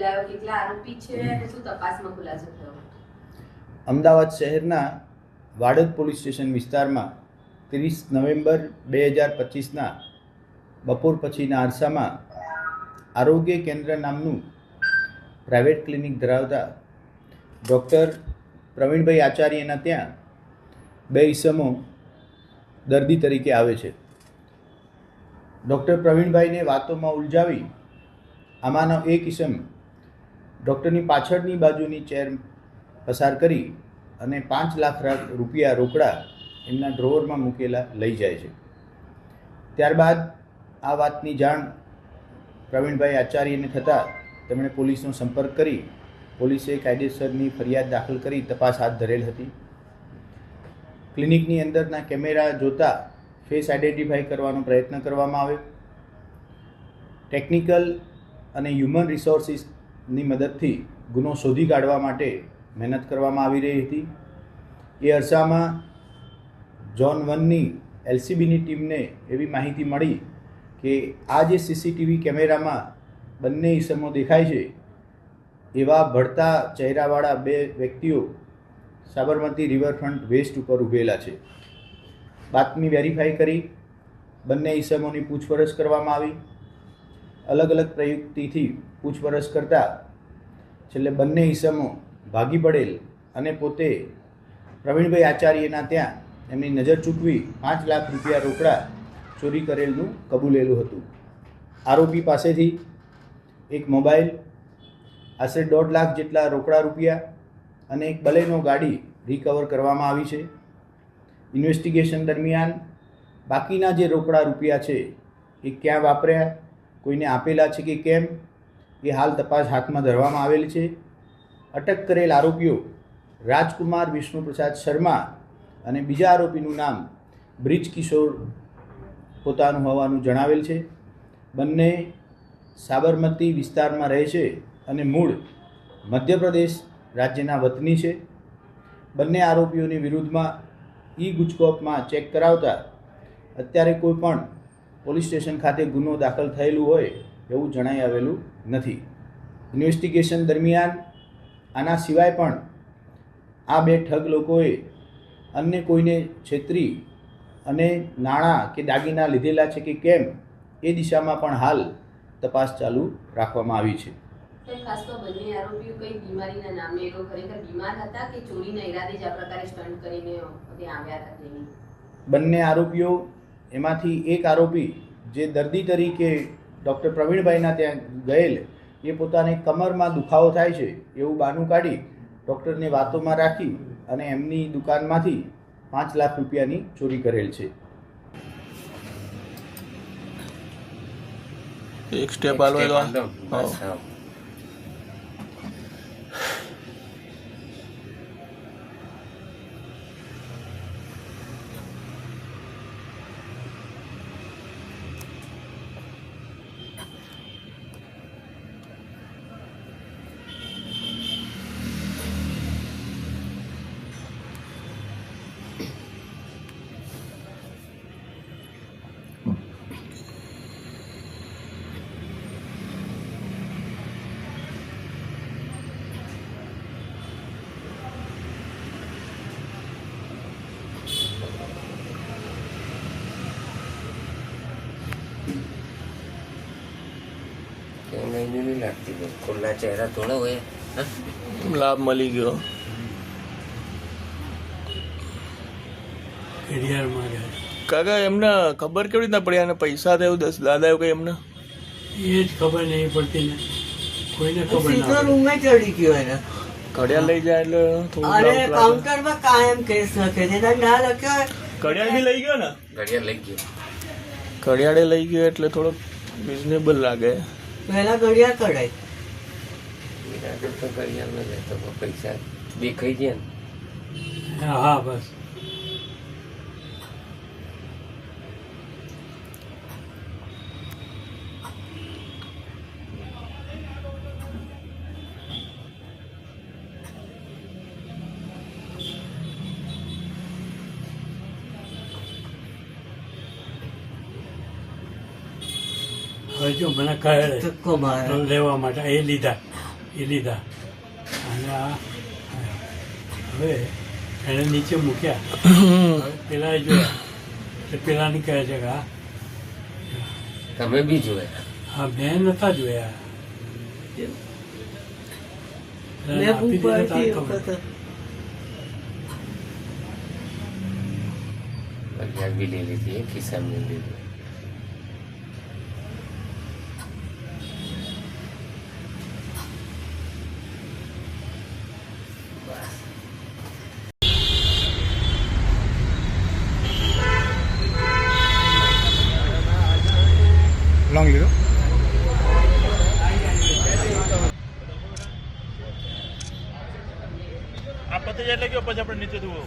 મિલાયો, કેટલા આરોપી છે અને શું તપાસમાં ખુલાસો થયો? અમદાવાદ શહેરના વાડદ પોલીસ સ્ટેશન વિસ્તારમાં 30 નવેમ્બર 2025ના બપોર પછીના અરસામાં આરોગ્ય કેન્દ્ર નામનું પ્રાઇવેટ ક્લિનિક ધરાવતા ડૉક્ટર પ્રવીણભાઈ આચાર્યના ત્યાં બે ઈસમો દર્દી તરીકે આવે છે. ડૉક્ટર પ્રવીણભાઈને વાતોમાં ઉલઝાવી આમાંનો એક ઈસમ ડૉક્ટરની પાછળની બાજુની ચેર પસાર કરી અને 5 લાખ રૂપિયા રોકડા એમના ડ્રોવરમાં મૂકેલા લઈ જાય છે. ત્યારબાદ આ વાતની જાણ પ્રવીણભાઈ આચાર્યને થતાં તેમણે પોલીસનો સંપર્ક કરી પોલીસે કાયદેસરની ફરિયાદ દાખલ કરી તપાસ હાથ ધરેલ હતી. ક્લિનિકની અંદરના કેમેરા જોતા ફેસ આઈડેન્ટિફાઈ કરવાનો પ્રયત્ન કરવામાં આવ્યો. ટેકનિકલ અને હ્યુમન રિસોર્સિસની મદદથી ગુનો શોધી કાઢવા માટે મહેનત કરવામાં આવી રહી હતી. એ અરસામાં ઝોન 1ની એલસીબીની ટીમને એવી માહિતી મળી કે આ જે સીસીટીવી કેમેરામાં બંને ઈસમો દેખાય છે એવા ભળતા ચહેરાવાળા બે વ્યક્તિઓ સાબરમતી રિવરફ્રન્ટ વેસ્ટ ઉપર ઊભેલા છે. બાતમી વેરીફાઈ કરી બંને ઈસમોની પૂછપરછ કરવામાં આવી. અલગ અલગ પ્રયુક્તિથી પૂછપરછ કરતાં છેલ્લે બંને ઈસમો ભાગી પડેલ અને પોતે પ્રવીણભાઈ આચાર્યના ત્યાં એમની નજર ચૂકવી 5 લાખ રૂપિયા રોકડા ચોરી કરેલનું કબૂલેલું હતું. આરોપી પાસેથી એક મોબાઈલ, આશરે 1.5 લાખ જેટલા રોકડા રૂપિયા અને એક બલેનો ગાડી રિકવર કરવામાં આવી છે. ઇન્વેસ્ટિગેશન દરમિયાન બાકીના જે રોકડા રૂપિયા છે એ ક્યાં વાપર્યા, કોઈને આપેલા છે કે કેમ, એ હાલ તપાસ હાથમાં ધરવામાં આવેલી છે. અટક કરેલ આરોપીઓ રાજકુમાર વિષ્ણુપ્રસાદ શર્મા અને બીજા આરોપીનું નામ બ્રિજ કિશોર પોતાનું હોવાનું જણાવેલ છે. બંને સાબરમતી વિસ્તારમાં રહે છે અને મૂળ મધ્યપ્રદેશ રાજ્યના વતની છે. બંને આરોપીઓની વિરુદ્ધમાં ઈ ગુજકોપમાં ચેક કરાવતા અત્યારે કોઈ પણ પોલીસ સ્ટેશન ખાતે ગુનો દાખલ થયેલું હોય એવું જણાઈ આવેલું નથી. ઇન્વેસ્ટિગેશન દરમિયાન આના સિવાય પણ આ બે ઠગ લોકોએ અન્ય કોઈને છેતરી અને નાણાં કે દાગીના લીધેલા છે કે કેમ એ દિશામાં પણ હાલ તપાસ ચાલુ રાખવામાં આવી છે. ખાસ તો બંને આરોપીઓ કઈ બીમારીના નામે એ ખરેખર બીમાર હતા કે ચોરીના ઈરાદે જ આ પ્રકારે સ્ટન્ટ કરીને ત્યાં આવ્યા હતા? બંને આરોપીઓ એમાંથી એક આરોપી જે દર્દી તરીકે ડૉક્ટર પ્રવીણભાઈના ત્યાં ગયેલ એ પોતાને કમરમાં દુખાવો થાય છે એવું બહાનું કાઢી ડૉક્ટરને વાતોમાં રાખી અને એમની દુકાનમાંથી 5 લાખ રૂપિયાની ચોરી કરેલ છે. એક સ્ટેપ આલો नहीं लगती है, खुला चेहरा थोड़ा हुआ લાભ મળી ગયો. કાકા એમને ખબર કેવી રીતના પડી અને પૈસા થયું 10 દાદા એવું કઈ એમને એ જ ખબર નહીં પડતી ને કોઈને ખબર ના रूम में चढ़ी क्यों है ना ઘડિયાળ લઈ જાય એટલે થોડું अरे લાભ લાગે. काउंटर में कायम केस रखे थे डंडा रखे ઘડિયાળ બી લઈ ગયો ને, घड़िया लग गई ઘડિયાળે લઈ ગયો એટલે થોડોક રિઝનેબલ લાગે. पहला घड़िया कढ़ाई तो घड़िया में तो पैसा देखाई दिया હા હા બસ હવે જો મને કહે ધક્કો મારે લેવા માટે એ લીધા એ લીધા અને આ હવે એને નીચે મૂક્યા. હવે પેલા જોયા એટલે પેલાને કહે છે કે તમે બી જોયા? હા મેં નતા જોયા. મેં આપી દીધા તારે ખબર. ફરિયાદ બી લઈ લીધી, ખિસ્સામાં લઈ લીધી. લોંગ લીધો. આ પતે જાય એટલે ગયો પછી આપણે નીચે જુઓ.